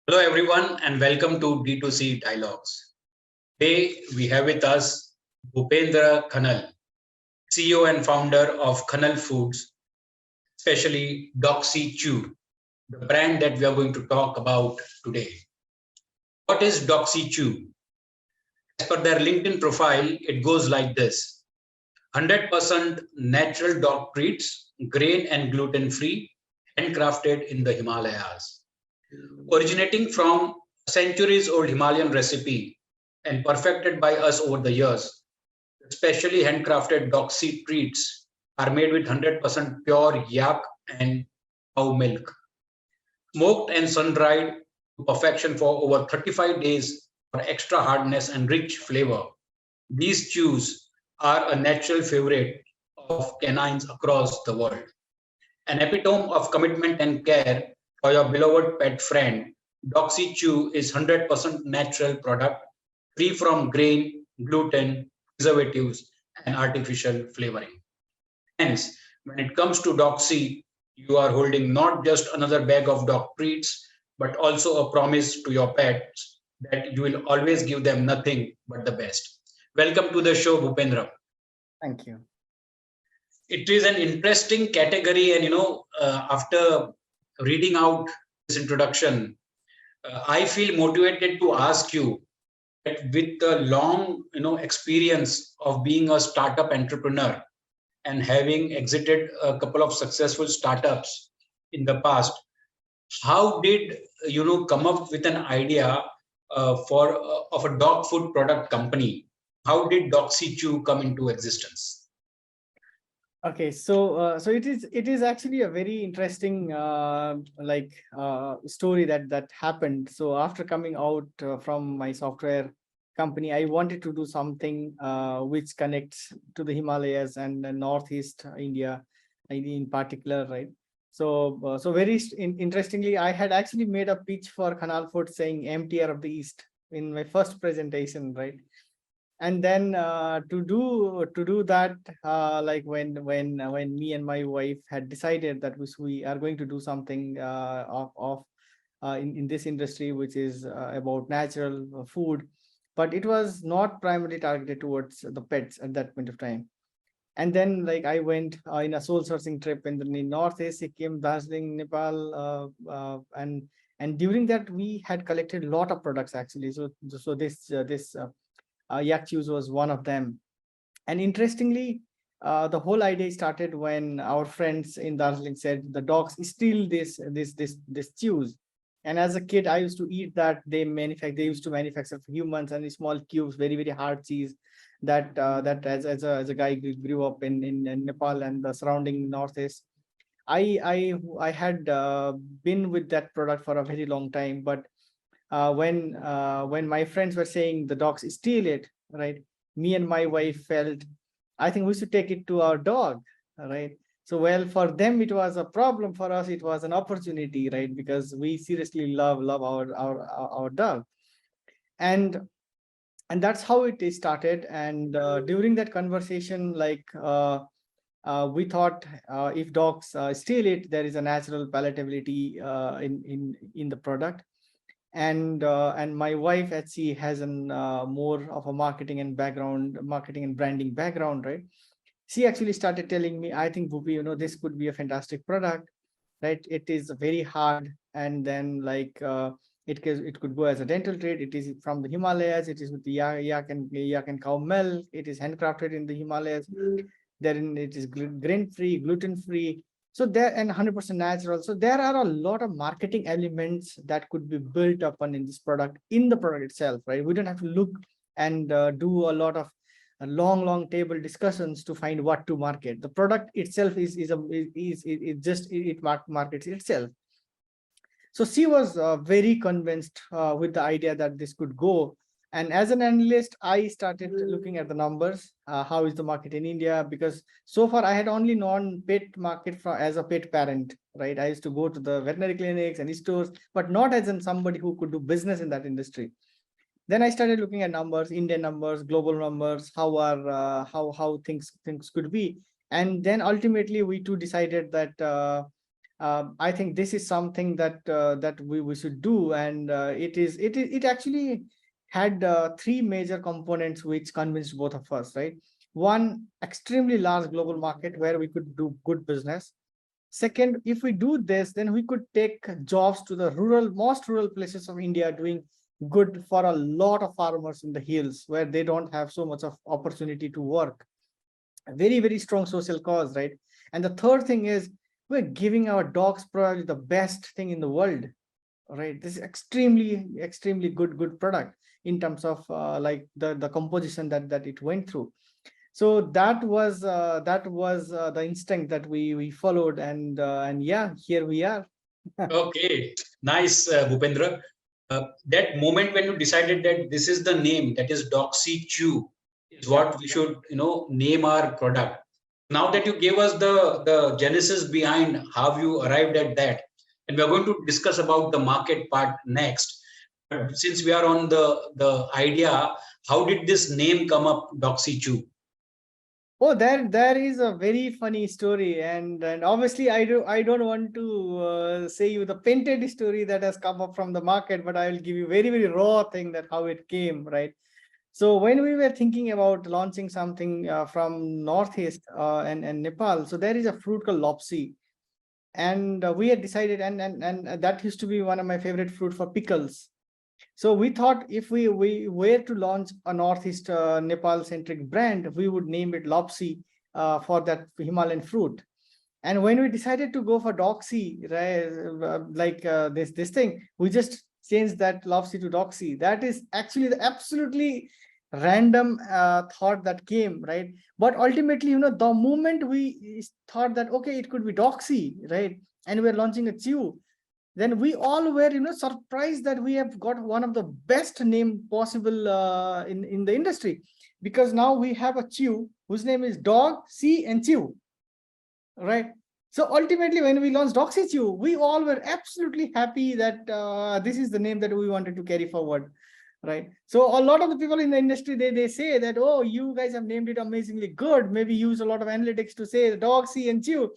Hello, everyone, and welcome to D2C Dialogues. Today, we have with us Bhupendra Khanal, CEO and founder of Khanal Foods, especially Doxy Chew, the brand that we are going to talk about today. What is Doxy Chew? As per their LinkedIn profile, it goes like this: 100% natural dog treats, grain and gluten free, handcrafted in the Himalayas. Originating from a centuries old Himalayan recipe and perfected by us over the years, specially handcrafted doxy treats are made with 100% pure yak and cow milk, smoked and sun-dried to perfection for over 35 days for extra hardness and rich flavor. These chews are a natural favorite of canines across the world. An epitome of commitment and care for your beloved pet friend, Doxy Chew is 100% natural product, free from grain, gluten, preservatives, and artificial flavoring. Hence, when it comes to Doxy, you are holding not just another bag of dog treats, but also a promise to your pets that you will always give them nothing but the best. Welcome to the show, Bhupendra. Thank you. It is an interesting category, and after reading out this introduction, I feel motivated to ask you that with the long experience of being a startup entrepreneur and having exited a couple of successful startups in the past, how did come up with an idea for of a dog food product company? How did Doxy Chew come into existence? Okay, so it is actually a very interesting story that happened. So after coming out from my software company, I wanted to do something which connects to the Himalayas and Northeast India in particular, right? So very interestingly, I had actually made a pitch for Khanal Foods saying "MTR of the East" in my first presentation, right? And then to do that, like when me and my wife had decided that we are going to do something in this industry, which is about natural food, but it was not primarily targeted towards the pets at that point of time. And then like I went in a soul searching trip in the northeast Sikkim, Darjeeling, Nepal, and during that we had collected a lot of products actually. So this yak chews was one of them. And interestingly, the whole idea started when our friends in Darjeeling said the dogs steal this chews. And as a kid, I used to eat that. They used to manufacture for humans and small cubes, very very hard cheese. That as a guy who grew up in Nepal and the surrounding northeast, I had been with that product for a very long time. But when my friends were saying the dogs steal it, right? Me and my wife felt, I think we should take it to our dog, right? So well, for them it was a problem. For us, it was an opportunity, right? Because we seriously love our dog, and and that's how it is started. And during that conversation, we thought if dogs steal it, there is a natural palatability in the product. And my wife actually has an more of a marketing and branding background, right? She actually started telling me, I think Bhupi, this could be a fantastic product, right? It is very hard, and then it could go as a dental trade. It is from the Himalayas. It is with the yak and cow milk. It is handcrafted in the Himalayas. Then it is grain free, gluten free. So there, and 100% natural. So there are a lot of marketing elements that could be built upon in this product, in the product itself, right? We don't have to look and do a lot of long table discussions to find what to market. The product itself markets itself. So she was very convinced with the idea that this could go. And as an analyst, I started looking at the numbers. How is the market in India? Because so far I had only known pet market as a pet parent, right? I used to go to the veterinary clinics and stores, but not as in somebody who could do business in that industry. Then I started looking at numbers, Indian numbers, global numbers, how things could be. And then ultimately we too decided that I think this is something that we should do, and it actually had three major components which convinced both of us, right? One, extremely large global market where we could do good business. Second, if we do this, then we could take jobs to the most rural places of India, doing good for a lot of farmers in the hills where they don't have so much of opportunity to work. A very, very strong social cause, right? And the third thing is, we're giving our dogs probably the best thing in the world, right? This is extremely good product in terms of like the composition that it went through. So that was the instinct that we followed, and yeah, here we are. Okay, nice, Bhupendra. That moment when you decided that this is the name, that is Doxy Chew, is Yeah. what we should, name our product. Now that you gave us the genesis behind how you arrived at that, and we are going to discuss about the market part next. But since we are on the idea, how did this name come up, Doxy Chew? Oh, there is a very funny story, and obviously I don't want to say you the painted story that has come up from the market, but I will give you very raw thing that how it came, right? So when we were thinking about launching something from Northeast and Nepal, so there is a fruit called lopsy, and we had decided, and that used to be one of my favorite fruit for pickles. So we thought if we were to launch a Northeast Nepal centric brand, we would name it Lopsy for that Himalayan fruit. And when we decided to go for Doxy, right, this thing, we just changed that Lopsy to Doxy. That is actually the absolutely random thought that came, right? But ultimately, the moment we thought that, okay, it could be Doxy, right? And we're launching a chew, then we all were surprised that we have got one of the best name possible in the industry, because now we have a chew whose name is Dog See and Chew, right? So ultimately, when we launched Doxy Chew, we all were absolutely happy that this is the name that we wanted to carry forward, right? So a lot of the people in the industry, they say that, oh, you guys have named it amazingly good, maybe use a lot of analytics to say Dog See and Chew,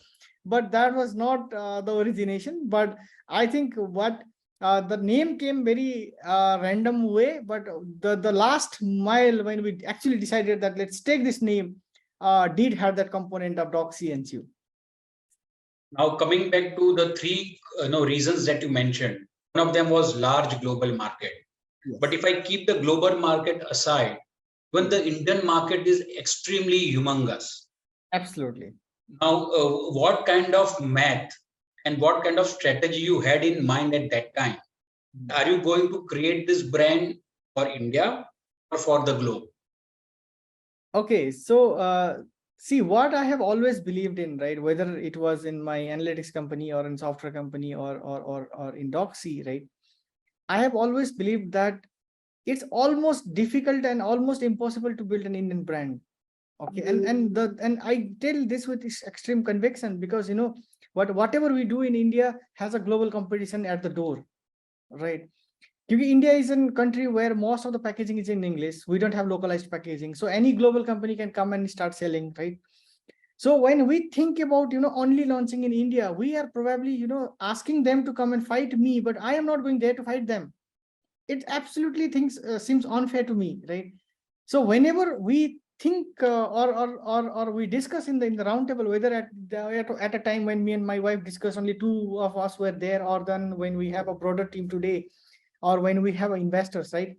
but that was not the origination. But I think what the name came very random way, but the last mile when we actually decided that let's take this name did have that component of Doxy and Chew. Now coming back to the three reasons that you mentioned, one of them was large global market. Yes. But if I keep the global market aside, when the Indian market is extremely humongous. Absolutely. Now, what kind of math and what kind of strategy you had in mind at that time? Are you going to create this brand for India or for the globe? Okay, so see, what I have always believed in, right? Whether it was in my analytics company or in software company or in Doxy, right? I have always believed that it's almost difficult and almost impossible to build an Indian brand. Okay, and I tell this with extreme conviction, because whatever we do in India has a global competition at the door, right? India is a country where most of the packaging is in English. We don't have localized packaging, so any global company can come and start selling, right? So when we think about only launching in India, we are probably asking them to come and fight me, but I am not going there to fight them. It absolutely seems unfair to me, right? So whenever we think or we discuss in the roundtable, whether at a time when me and my wife discuss, only two of us were there, or then when we have a broader team today, or when we have investors, right?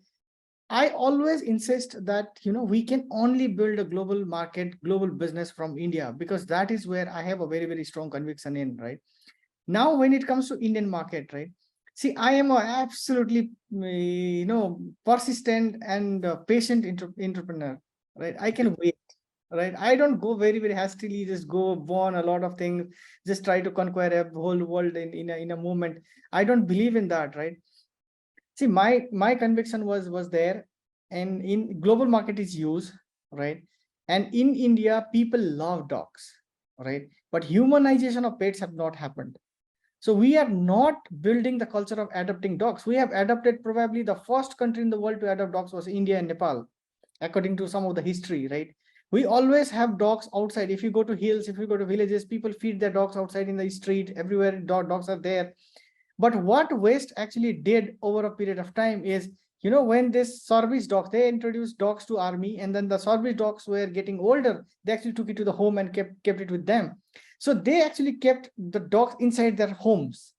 I always insist that we can only build a global market, global business from India, because that is where I have a very strong conviction in, right? Now, when it comes to Indian market, right? See, I am a absolutely persistent and patient entrepreneur, right? I can wait, right? I don't go very hastily, just go burn a lot of things, just try to conquer a whole world in a moment. I don't believe in that, right? See, my conviction was there, and in global market is used, right? And in India, people love dogs, right? But humanization of pets have not happened. So we are not building the culture of adopting dogs. We have adopted, probably the first country in the world to adopt dogs was India and Nepal, according to some of the history, right? We always have dogs outside. If you go to hills, if you go to villages, people feed their dogs outside in the street. Everywhere dogs are there. But what West actually did over a period of time is, when this service dogs, they introduced dogs to army, and then the service dogs were getting older. They actually took it to the home and kept it with them. So they actually kept the dogs inside their homes.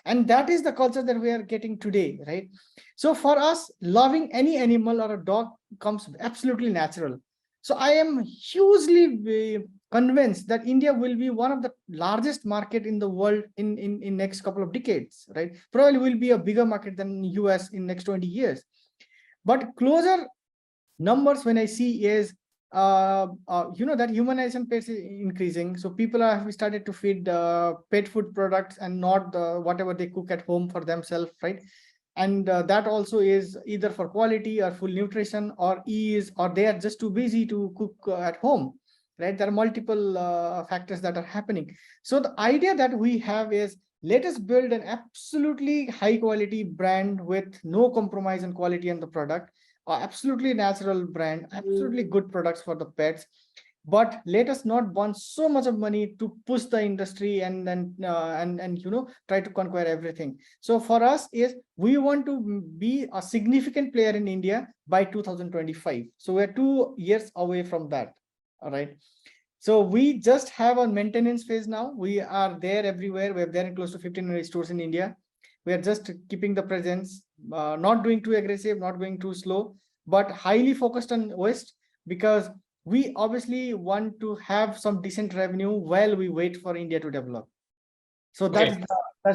And that is the culture that we are getting today, right? So for us, loving any animal or a dog comes absolutely natural. So I am hugely convinced that India will be one of the largest market in the world in next couple of decades, right? Probably will be a bigger market than US in next 20 years. But closer numbers when I see is, that humanization pace is increasing. So people have started to feed pet food products and not whatever they cook at home for themselves, right? And that also is either for quality or full nutrition or ease, or they are just too busy to cook at home, right? There are multiple factors that are happening. So the idea that we have is, let us build an absolutely high quality brand with no compromise on quality and the product, absolutely natural brand, absolutely good products for the pets. But let us not burn so much of money to push the industry and then try to conquer everything. So for us is, we want to be a significant player in India by 2025. So we're 2 years away from that. All right. So we just have a maintenance phase now. We are there everywhere. We're there in close to 1,500 stores in India. We are just keeping the presence, not doing too aggressive, not going too slow, but highly focused on West, because we obviously want to have some decent revenue while we wait for India to develop. So that's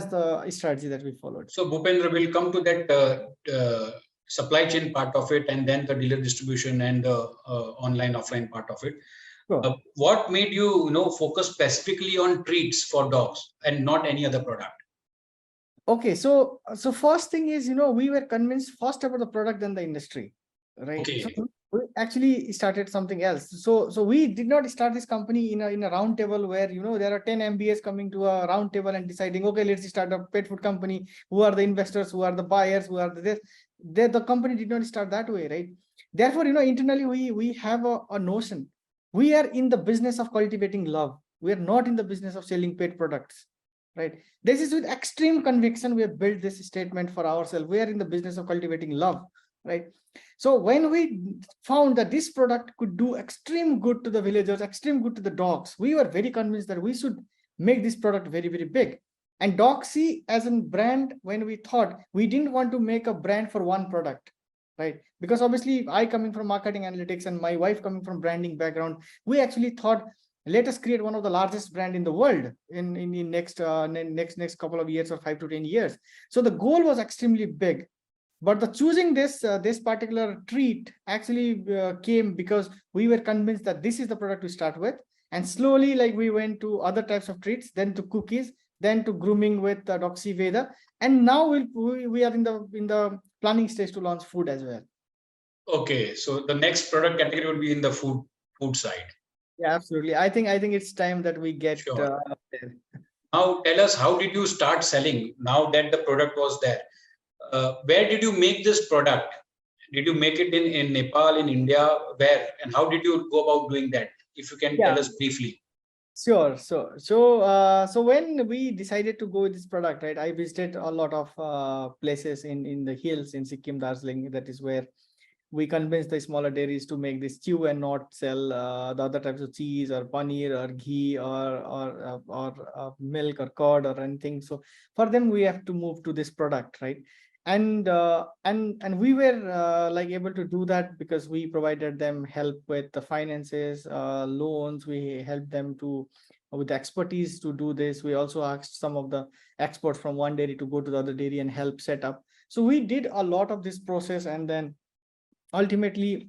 the strategy that we followed. So Bhupendra, will come to that supply chain part of it, and then the dealer distribution and the online offline part of it. Sure. What made you, focus specifically on treats for dogs and not any other product? Okay, so first thing is, we were convinced first about the product than the industry, right? Okay. So we actually started something else. So we did not start this company in a round table where, there are 10 MBAs coming to a round table and deciding, okay, let's start a pet food company. Who are the investors? Who are the buyers? Who are the company did not start that way, right? Therefore, internally we have a notion. We are in the business of cultivating love. We are not in the business of selling pet products, right? This is with extreme conviction we have built this statement for ourselves. We are in the business of cultivating love, right? So when we found that this product could do extreme good to the villagers, extreme good to the dogs, we were very convinced that we should make this product very, very big. And Doxy as a brand, when we thought, we didn't want to make a brand for one product, right? Because obviously I coming from marketing analytics and my wife coming from branding background, we actually thought, let us create one of the largest brand in the world in next couple of years, or 5 to 10 years. So the goal was extremely big. But the choosing this particular treat actually came because we were convinced that this is the product to start with. And slowly, like, we went to other types of treats, then to cookies, then to grooming with Doxy Veda. And now we are in the planning stage to launch food as well. Okay, so the next product category would be in the food side. Yeah, absolutely. I think it's time that we get Sure. there. Now tell us, how did you start selling now that the product was there? Where did you make this product? Did you make it in Nepal, in India? Where and how did you go about doing that? If you can tell us briefly. Sure. So when we decided to go with this product, right, I visited a lot of places in the hills in Sikkim, Darjeeling. That is where we convinced the smaller dairies to make this stew and not sell the other types of cheese or paneer or ghee or milk or curd or anything. So for them, we have to move to this product, right? And we were like able to do that because we provided them help with the finances, loans. We helped them with the expertise to do this. We also asked some of the experts from one dairy to go to the other dairy and help set up. So we did a lot of this process, and then ultimately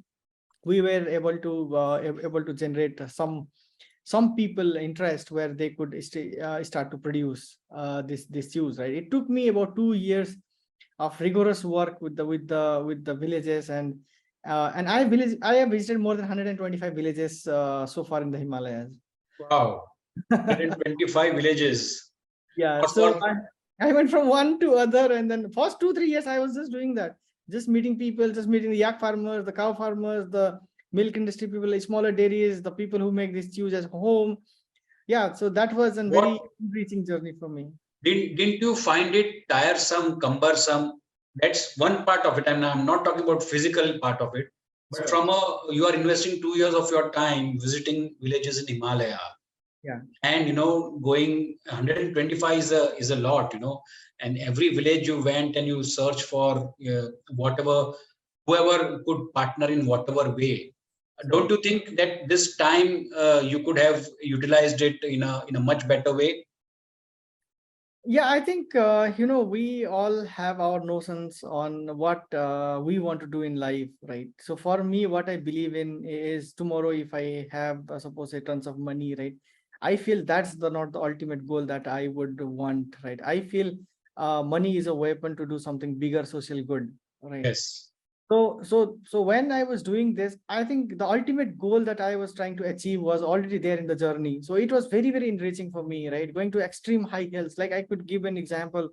we were able to generate some people interest where they could start to produce this juice, right? It took me about 2 years of rigorous work with the villages, and I have visited more than 125 villages so far in the Himalayas. Wow, 125 villages. Yeah, so I went from one to other, and then first 2-3 years I was just doing that, just meeting people, just meeting the yak farmers, the cow farmers, the milk industry people, smaller dairies, the people who make these chews at home. Yeah, so that was a very What enriching journey for me. didn't you find it tiresome, cumbersome? That's one part of it. I'm not talking about physical part of it, but Sure. from a you are investing 2 years of your time visiting villages in Himalaya, Yeah. and going 125 is a lot, and every village you went and you search for whatever whoever could partner in whatever way. Sure. Don't you think that this time you could have utilized it in a much better way? Yeah, I think we all have our notions on what we want to do in life, right? So for me, what I believe in is tomorrow, if I have suppose a tons of money, right? I feel that's the not the ultimate goal that I would want, right? I feel money is a weapon to do something bigger, social good, right? Yes. So when I was doing this, I think the ultimate goal that I was trying to achieve was already there in the journey. So it was very, very enriching for me, right? Going to extreme high hills. Like I could give an example.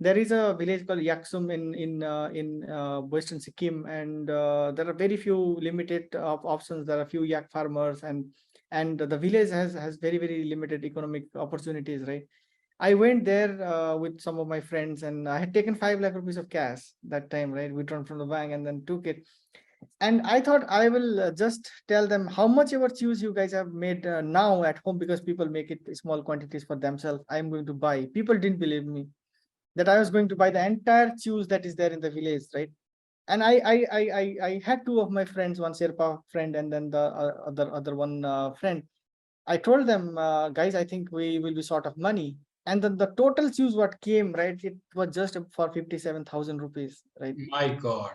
There is a village called Yaksum in Western Sikkim, and there are very few limited options. There are few yak farmers, and the village has very, very limited economic opportunities, right? I went there with some of my friends, and I had taken 5 lakh rupees of cash that time, right? Withdrawn from the bank and then took it. And I thought I will just tell them how much ever cheese you guys have made now at home, because people make it small quantities for themselves. I'm going to buy. People didn't believe me that I was going to buy the entire cheese that is there in the village, right? And I had two of my friends, one Sherpa friend and then the other one friend. I told them, guys, I think we will be short of money. And then the total choose what came, right? It was just for 57,000 rupees, right? My God.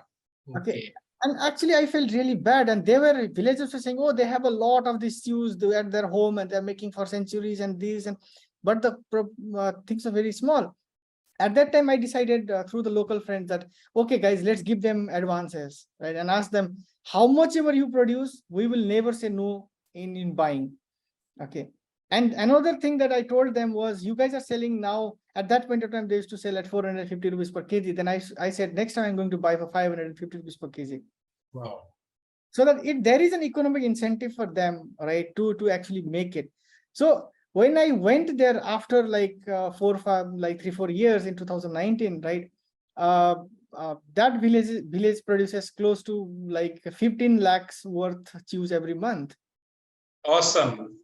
Okay. Okay. And actually, I felt really bad. And they were villagers were saying, oh, they have a lot of these stews at their home and they're making for centuries and these. But the things are very small. At that time, I decided through the local friends that, okay, guys, let's give them advances, right? And ask them, how much ever you produce, we will never say no in buying. Okay. And another thing that I told them was, you guys are selling now. At that point of time, they used to sell at 450 rupees per kg. Then I said, next time I'm going to buy for 550 rupees per kg. Wow. So that there is an economic incentive for them, right, to actually make it. So when I went there after like 3-4 years in 2019, right, that village produces close to like 15 lakhs worth cheese every month. Awesome.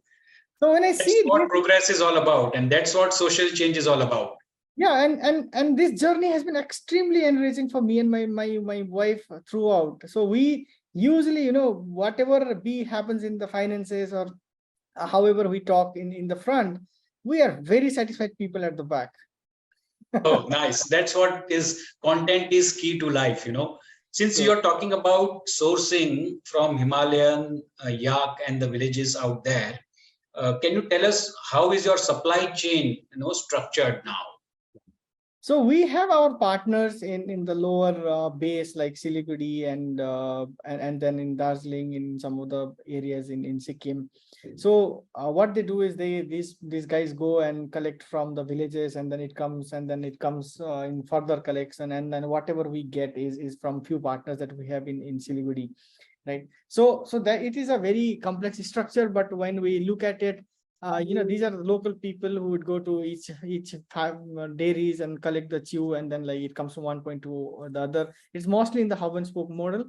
So when I That's see what this, progress is all about, and that's what social change is all about. yeah, and this journey has been extremely enriching for me and my wife throughout. So we usually, whatever be happens in the finances or however we talk in the front, we are very satisfied people at the back. Oh, nice. That's what is content is key to life, Since So you're talking about sourcing from Himalayan yak and the villages out there, can you tell us how is your supply chain, structured now? So we have our partners in the lower base like Siliguri and then in Darjeeling, in some of the areas in Sikkim. So what they do is these guys go and collect from the villages, and then it comes in further collection, and then whatever we get is from few partners that we have in Siliguri, right? So that it is a very complex structure, but when we look at it, these are the local people who would go to each dairies and collect the chew, and then like it comes from one point to the other. It's mostly in the hub and spoke model.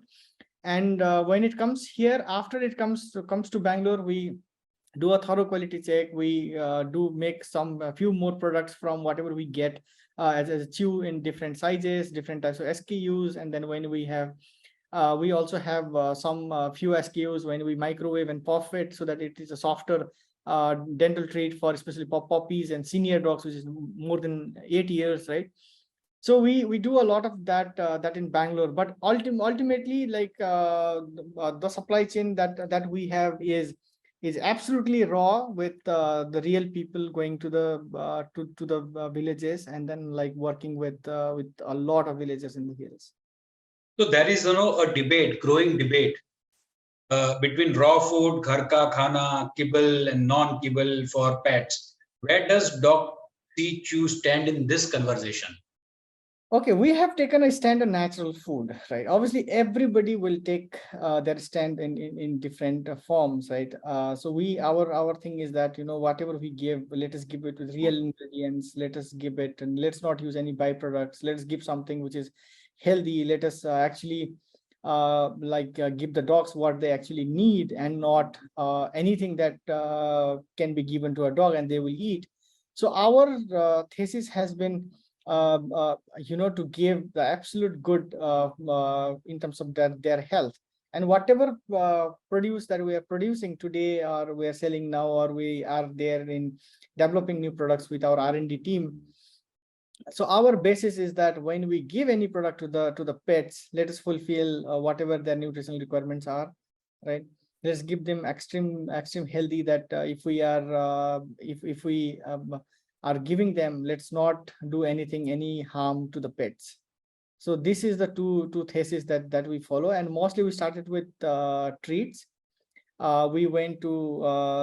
And when it comes here, after it comes to Bangalore, we do a thorough quality check. We do make a few more products from whatever we get as a chew in different sizes, different types of SKUs. And then when we also have some few SKUs when we microwave and puff it so that it is a softer dental treat for especially puppies and senior dogs, which is more than 8 years, right? So we do a lot of that in Bangalore, but ultimately, like the supply chain that we have is absolutely raw, with the real people going to the villages, and then like working with a lot of villagers in the hills. So there is, a debate, growing debate between raw food, ghar ka khana, kibble, and non-kibble for pets. Where does Doc C. Chew stand in this conversation? Okay, we have taken a stand on natural food, right? Obviously, everybody will take their stand in different forms, right? So our thing is that, whatever we give, let us give it with real ingredients. Let us give it, and let's not use any byproducts. Let us give something which is healthy. Let us actually give the dogs what they actually need, and not anything that can be given to a dog and they will eat. So our thesis has been to give the absolute good in terms of their health. And whatever produce that we are producing today, or we are selling now, or we are there in developing new products with our R&D team. So our basis is that when we give any product to the pets, let us fulfill whatever their nutritional requirements are, right? Let's give them extreme healthy, that if we are giving them, let's not do any harm to the pets. So this is the two thesis that we follow. And mostly we started with treats. We went to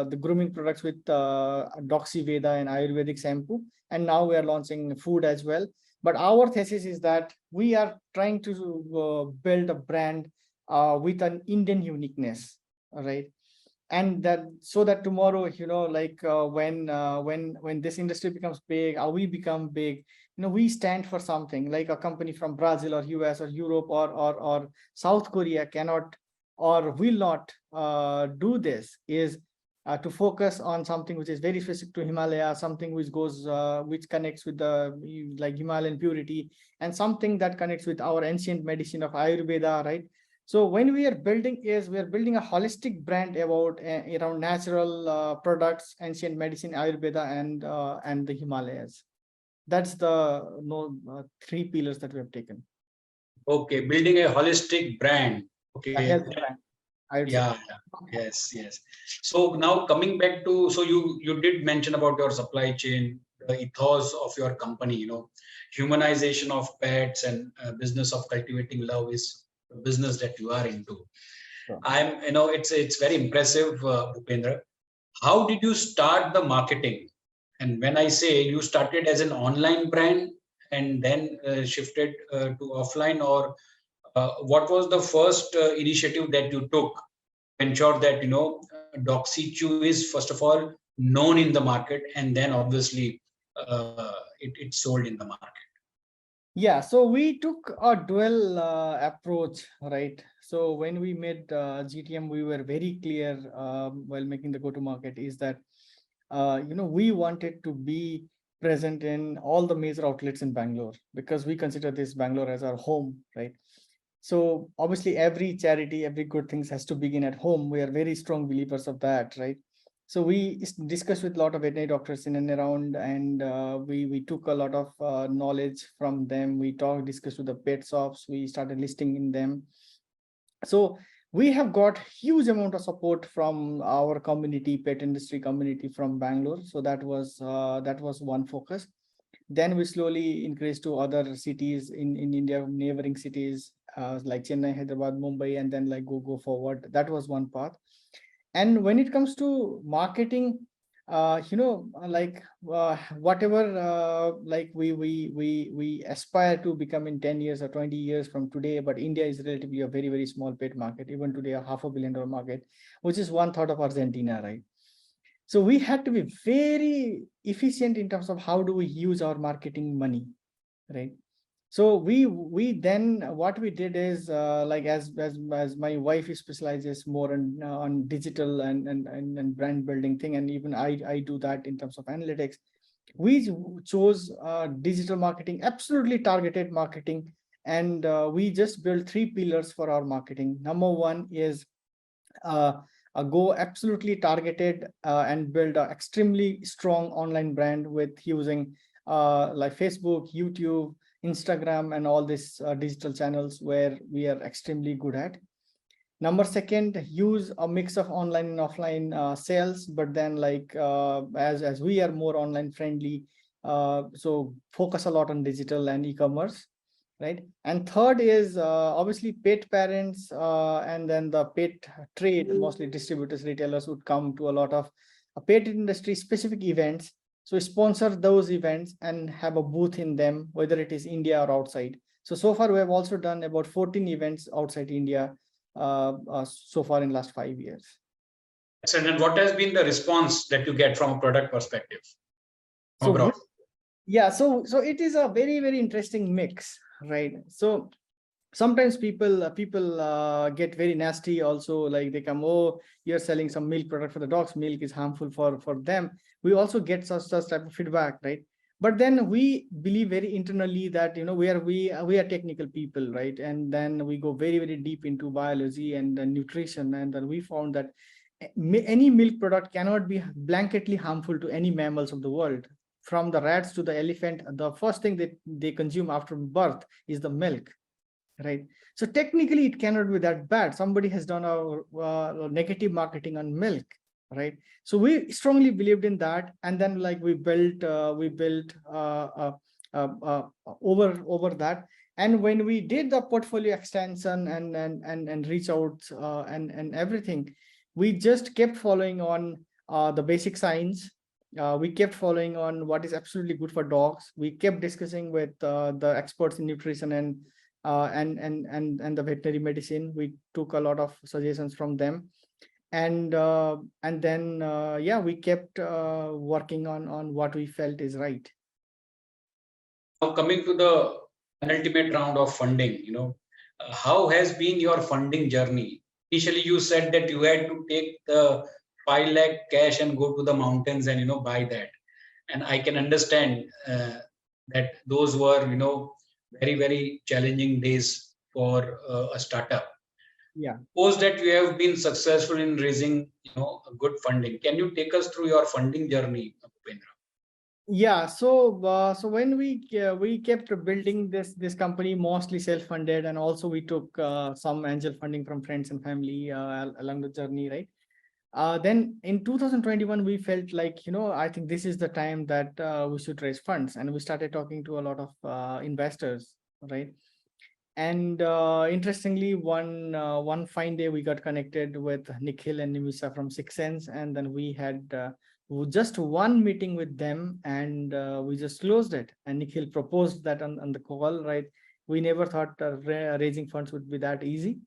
the grooming products with Doxy Veda and Ayurvedic shampoo, and now we are launching food as well. But our thesis is that we are trying to build a brand with an Indian uniqueness, right? And that, so that tomorrow, when this industry becomes big, or we become big, we stand for something. Like a company from Brazil or US or Europe or South Korea cannot or will not do this, is to focus on something which is very specific to Himalaya, something which connects with the like Himalayan purity, and something that connects with our ancient medicine of Ayurveda, right? So when we are building a holistic brand about around natural products, ancient medicine, Ayurveda, and the Himalayas. That's the three pillars that we have taken. Okay, building a holistic brand. A Okay, health brand, I would say. yeah, yes. So now coming back to, so you did mention about your supply chain, the ethos of your company. Humanization of pets and business of cultivating love is a business that you are into. Sure. It's very impressive, Bhupendra. How did you start the marketing? And when I say you started as an online brand and then shifted to offline, or what was the first initiative that you took to ensure that Doxy Chew is first of all known in the market, and then obviously it's sold in the market? Yeah, so we took a dual approach, right? So when we made GTM, we were very clear while making the go-to-market is that we wanted to be present in all the major outlets in Bangalore, because we consider this Bangalore as our home, right? So obviously every charity, every good things has to begin at home. We are very strong believers of that, right? So we discussed with a lot of veterinary doctors in and around, and we took a lot of knowledge from them. We discussed with the pet shops. We started listing in them. So we have got huge amount of support from our community, pet industry community from Bangalore. So that was one focus. Then we slowly increased to other cities in India, neighboring cities like Chennai, Hyderabad, Mumbai, and then like go forward. That was one path. And when it comes to marketing, whatever like we aspire to become in 10 years or 20 years from today, but India is relatively a very, very small pet market, even today a $500 million market, which is 1/3 of Argentina, right? So we had to be very efficient in terms of how do we use our marketing money, right? So we then what we did is as my wife specializes more on digital and brand building thing, and even I do that in terms of analytics. We chose digital marketing, absolutely targeted marketing, and we just built three pillars for our marketing. Number one is go absolutely targeted and build an extremely strong online brand with using like Facebook, YouTube, Instagram, and all these digital channels where we are extremely good at. Number second, use a mix of online and offline sales, but then as we are more online friendly, so focus a lot on digital and e-commerce, right? And third is obviously pet parents and then the pet trade, mostly distributors, retailers would come to a lot of pet industry specific events So sponsor those events and have a booth in them, whether it is India or outside. So far we have also done about 14 events outside India so far in last 5 years. And what has been the response that you get from a product perspective from So abroad? yeah, so it is a very, very interesting mix, right? So sometimes people get very nasty also, like they come, oh, you're selling some milk product for the dogs, milk is harmful for them. We also get such type of feedback, right? But then we believe very internally that, you know, we are technical people, right? And then we go very, very deep into biology and nutrition, and then we found that any milk product cannot be blanketly harmful to any mammals of the world. From the rats to the elephant, the first thing that they consume after birth is the milk, right? So technically it cannot be that bad. Somebody has done a negative marketing on milk, right? So we strongly believed in that, and then like we built over that. And when we did the portfolio extension and reach out and everything, we just kept following on the basic science. We kept following on what is absolutely good for dogs. We kept discussing with the experts in nutrition and the veterinary medicine. We took a lot of suggestions from them, and then yeah, we kept working on what we felt is right. Now coming to the penultimate round of funding, how has been your funding journey? Initially, you said that you had to take the 5 lakh cash and go to the mountains and buy that, and I can understand that those were very, very challenging days for a startup. Yeah. Suppose that you have been successful in raising good funding. Can you take us through your funding journey, Bhupendra? Yeah, so when we kept building this company mostly self-funded, and also we took some angel funding from friends and family along the journey, right? Then in 2021 we felt like, I think this is the time that we should raise funds, and we started talking to a lot of investors, right? And interestingly, one fine day we got connected with Nikhil and Nimisa from Six Sense, and then we had just one meeting with them, and we just closed it. And Nikhil proposed that on the call, right? We never thought raising funds would be that easy,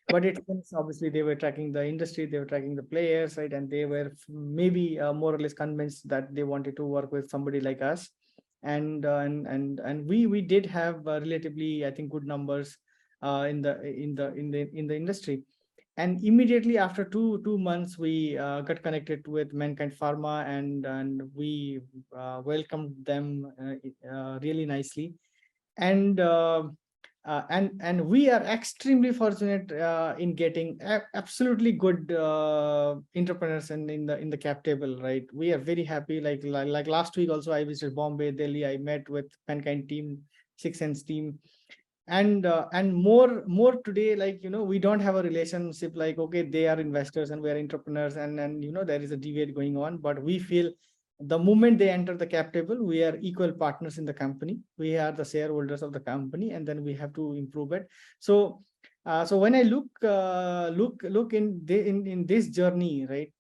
but it seems obviously they were tracking the industry, they were tracking the players, right? And they were maybe more or less convinced that they wanted to work with somebody like us. And we did have relatively, I think, good numbers in the industry. And immediately after two months, we got connected with Mankind Pharma, and we welcomed them really nicely. And we are extremely fortunate in getting absolutely good entrepreneurs in the cap table, right? We are very happy. Like last week also, I visited Bombay, Delhi. I met with Mankind team, Six Sense team, and more today. Like, we don't have a relationship like, okay, they are investors and we are entrepreneurs, and there is a debate going on. But we feel the moment they enter the cap table, we are equal partners in the company. We are the shareholders of the company, and then we have to improve it. So when I look in this journey, right,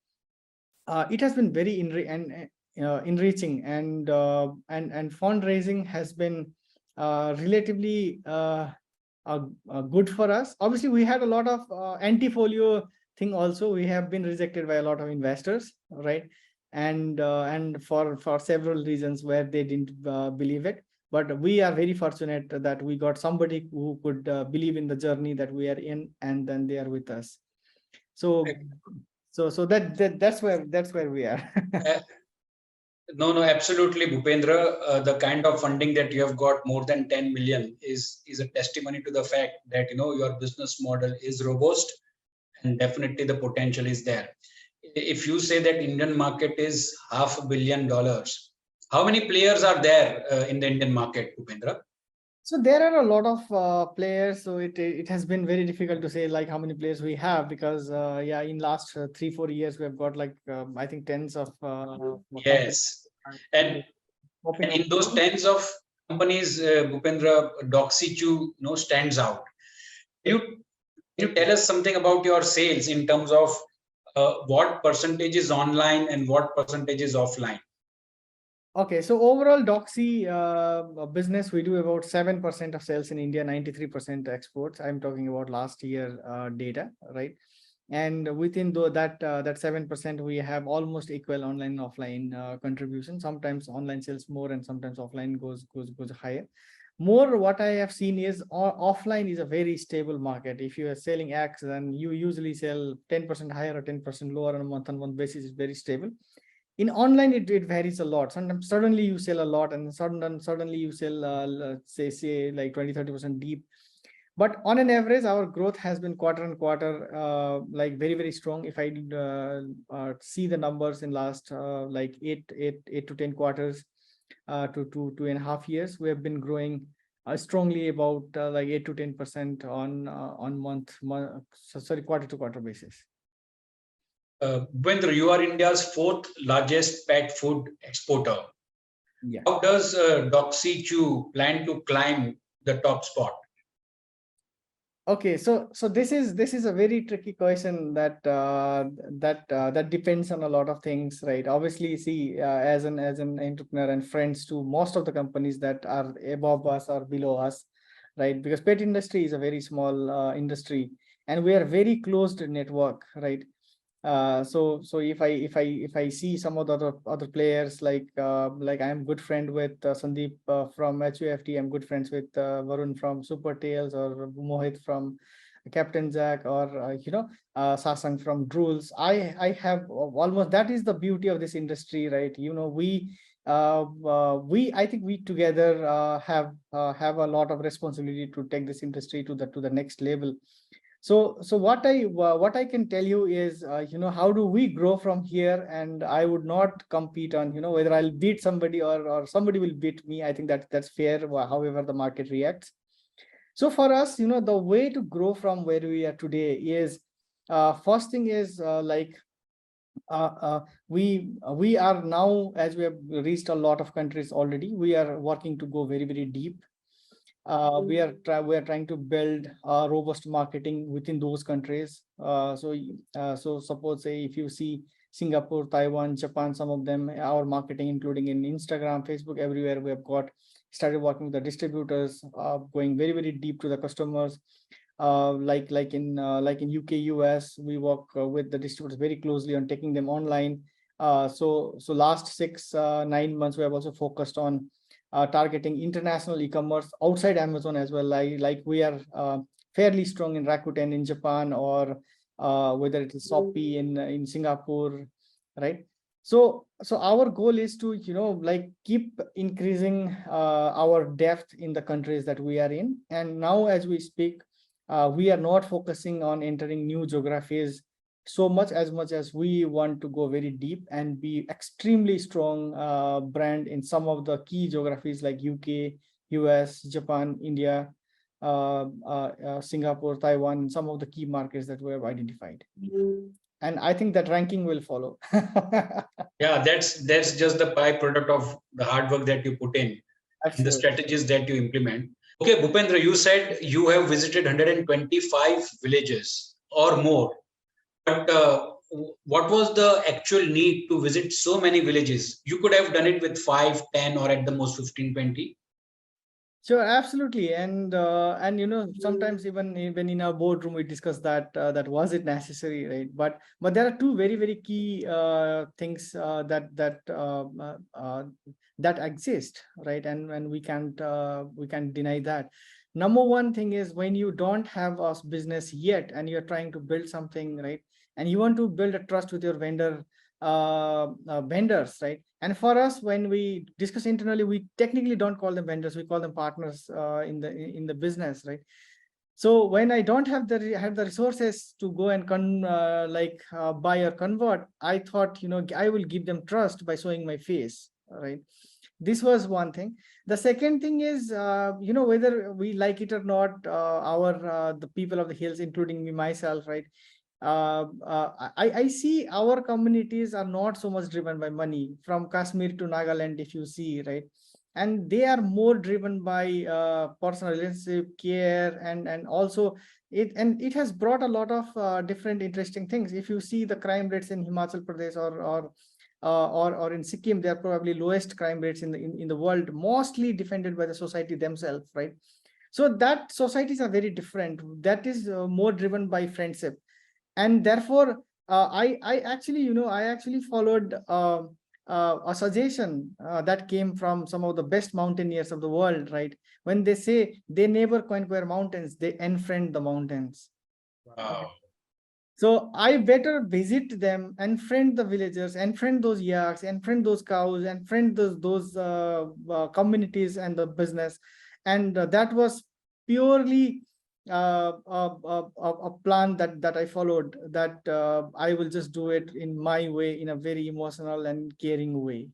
it has been very enriching, and fundraising has been relatively good for us. Obviously, we had a lot of anti-folio thing also. We have been rejected by a lot of investors, right? And for several reasons where they didn't believe it. But we are very fortunate that we got somebody who could believe in the journey that we are in, and then they are with us. So that's where we are. No, absolutely, Bhupendra. The kind of funding that you have got, more than 10 million, is a testimony to the fact that your business model is robust, and definitely the potential is there. If you say that Indian market is $500 million, how many players are there in the Indian market, Bhupendra? So there are a lot of players. So it has been very difficult to say like how many players we have, because yeah, in last 3-4 years we have got like I think tens of yes, and in those tens of companies, Bhupendra, Doxychew stands out. Can you tell us something about your sales in terms of what percentage is online and what percentage is offline? Okay, so overall Doxy business, we do about 7% of sales in India, 93% exports. I'm talking about last year data, right? And within that 7%, we have almost equal online and offline contribution. Sometimes online sells more, and sometimes offline goes higher. More, what I have seen is offline is a very stable market. If you are selling X, then you usually sell 10% higher or 10% lower on a month-on-month basis. Is very stable. In online, it varies a lot. Sometimes suddenly you sell a lot, and suddenly you sell say like 20-30% deep. But on an average, our growth has been quarter on quarter, like very strong. If I see the numbers in last like eight to 10 quarters, to 2.5 years, we have been growing strongly about like 8 to 10% on sorry, quarter to quarter basis. Bhupendra, you are India's fourth largest pet food exporter. Yeah. How does Doxy Chew plan to climb the top spot? Okay, so this is a very tricky question that depends on a lot of things, right? Obviously, see, as an entrepreneur and friends to most of the companies that are above us or below us, right? Because pet industry is a very small industry, and we are very closed network, right? So if I see some of the other players, like I'm good friend with Sandeep from HUFT. I'm good friends with Varun from Super Tails, or Mohit from Captain Jack, or Sasang from Drools. I have almost, that is the beauty of this industry, right? We I think we together have a lot of responsibility to take this industry to the next level. So what I can tell you is, how do we grow from here? And I would not compete on, whether I'll beat somebody or somebody will beat me. I think that's fair, however the market reacts. So for us, the way to grow from where we are today is, first thing is, we are now, as we have reached a lot of countries already, we are working to go very deep. We are trying to build robust marketing within those countries. So suppose, say, if you see Singapore, Taiwan, Japan, some of them, our marketing, including in Instagram, Facebook, everywhere, we have started working with the distributors, going very deep to the customers. Like in UK, US, we work with the distributors very closely on taking them online. So last 6-9 months, we have also focused on targeting international e-commerce outside Amazon as well. Like we are fairly strong in Rakuten in Japan, or whether it is Shopee in Singapore, right? So our goal is to keep increasing our depth in the countries that we are in. And now, as we speak, we are not focusing on entering new geographies so much as we want to go very deep and be extremely strong brand in some of the key geographies like UK, US, Japan, India, Singapore, Taiwan, some of the key markets that we have identified. And I think that ranking will follow. Yeah, that's just the byproduct of the hard work that you put in, and the strategies that you implement. Okay, Bhupendra, you said you have visited 125 villages or more. But what was the actual need to visit so many villages? You could have done it with 5, 10, or at the most 15, 20. Sure, absolutely. And sometimes even in our boardroom, we discuss that was it necessary, right? But there are two very key things that exist, right? And we can't deny that. Number one thing is, when you don't have a business yet and you're trying to build something, right? And you want to build a trust with your vendors, right? And for us, when we discuss internally, we technically don't call them vendors, we call them partners in the business, right? So when I don't have the resources to go and buy or convert, I thought, I will give them trust by showing my face, right? This was one thing. The second thing is, whether we like it or not, the people of the hills, including me myself, right? I see our communities are not so much driven by money, from Kashmir to Nagaland, if you see, right? And they are more driven by personal relationship, care, and also it has brought a lot of different interesting things. If you see the crime rates in Himachal Pradesh or or in Sikkim, they are probably lowest crime rates in the world, mostly defended by the society themselves, right? So that societies are very different. That is more driven by friendship, and therefore I actually, I actually followed a suggestion that came from some of the best mountaineers of the world, right? When they say they never conquer mountains, they unfriend the mountains. Wow. So I better visit them and friend the villagers and friend those yaks and friend those cows and friend those communities and the business. And that was purely a plan that I followed, that I will just do it in my way, in a very emotional and caring way.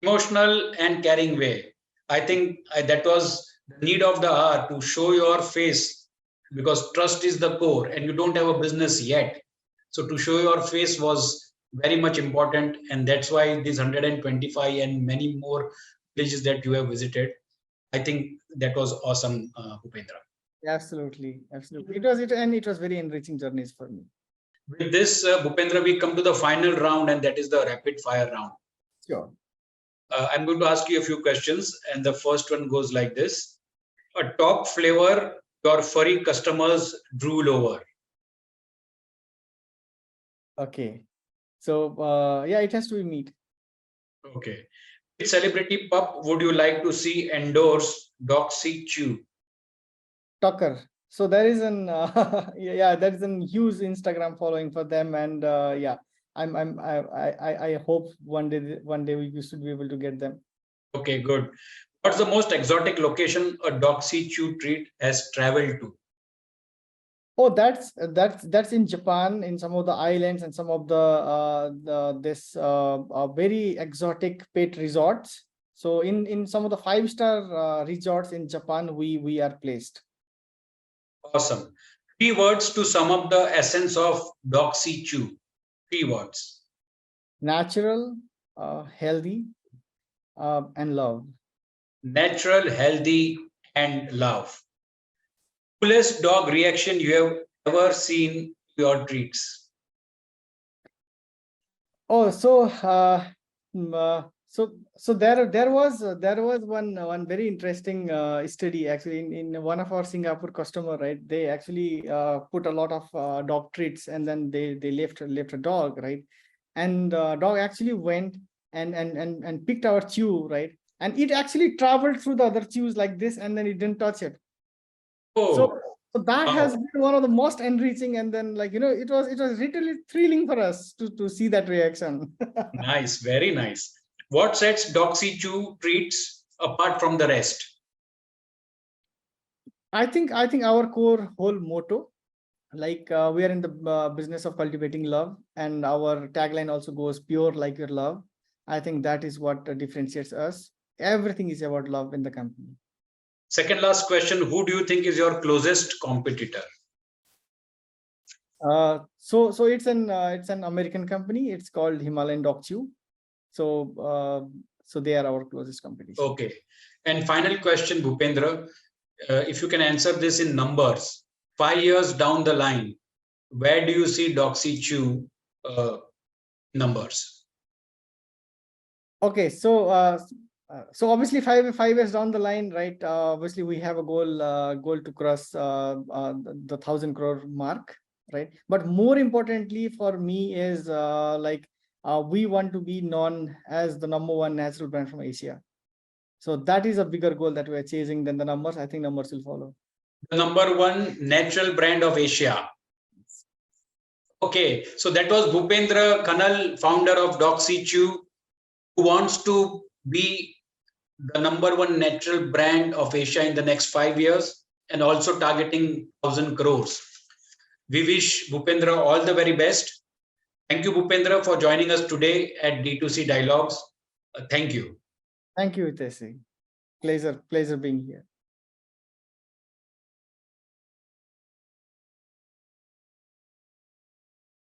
Emotional and caring way. I think that was the need of the hour to show your face, because trust is the core and you don't have a business yet. So to show your face was very much important. And that's why these 125 and many more villages that you have visited, I think that was awesome, Bhupendra. Absolutely, absolutely. It was very enriching journeys for me. With this, Bhupendra, we come to the final round, and that is the rapid fire round. Sure. I'm going to ask you a few questions, and the first one goes like this: a top flavor your furry customers drool over. Okay. So yeah, it has to be meat. Okay. Which celebrity pup would you like to see endorse Doxy Chew? Tucker. So there is an yeah, there is a huge Instagram following for them, and yeah, I hope one day we should be able to get them. Okay, good. What's the most exotic location a Doxy Chew treat has traveled to? Oh, that's in Japan, in some of the islands and some of this very exotic pet resorts. So in some of the 5-star resorts in Japan, we are placed. Awesome. 3 words to sum up the essence of Doxy Chew. 3 words. Natural, healthy, and love. Natural, healthy, and love. Coolest dog reaction you have ever seen to your treats? Oh, so there was one very interesting study actually in one of our Singapore customer, right? They actually put a lot of dog treats, and then they left a dog, right? And dog actually went and picked our chew, right? And it actually traveled through the other chews like this, and then it didn't touch it. So Oh, so that wow. has been one of the most enriching, and then it was literally thrilling for us to see that reaction. Nice, very nice. What sets Doxy Chew treats apart from the rest? I think our core whole motto, like we are in the business of cultivating love, and our tagline also goes pure like your love. I think that is what differentiates us. Everything is about love in the company. Second last question: who do you think is your closest competitor? So it's an American company. It's called Himalayan Dog Chew. So they are our closest competition. Okay. And final question, Bhupendra, if you can answer this in numbers, 5 years down the line, where do you see Doxy Chew numbers? Okay, so obviously 5 years down the line, right? Obviously we have a goal to cross the 1,000 crore mark, right? But more importantly for me is we want to be known as the #1 natural brand from Asia. So that is a bigger goal that we are chasing than the numbers. I think numbers will follow. The #1 natural brand of Asia. Okay, so that was Bhupendra Khanal, founder of Doxy Chew, who wants to be the #1 natural brand of Asia in the next 5 years, and also targeting 1,000 crores. We wish Bhupendra all the very best. Thank you, Bhupendra, for joining us today at D2C Dialogues. Thank you. Thank you, Hitesh. Pleasure being here.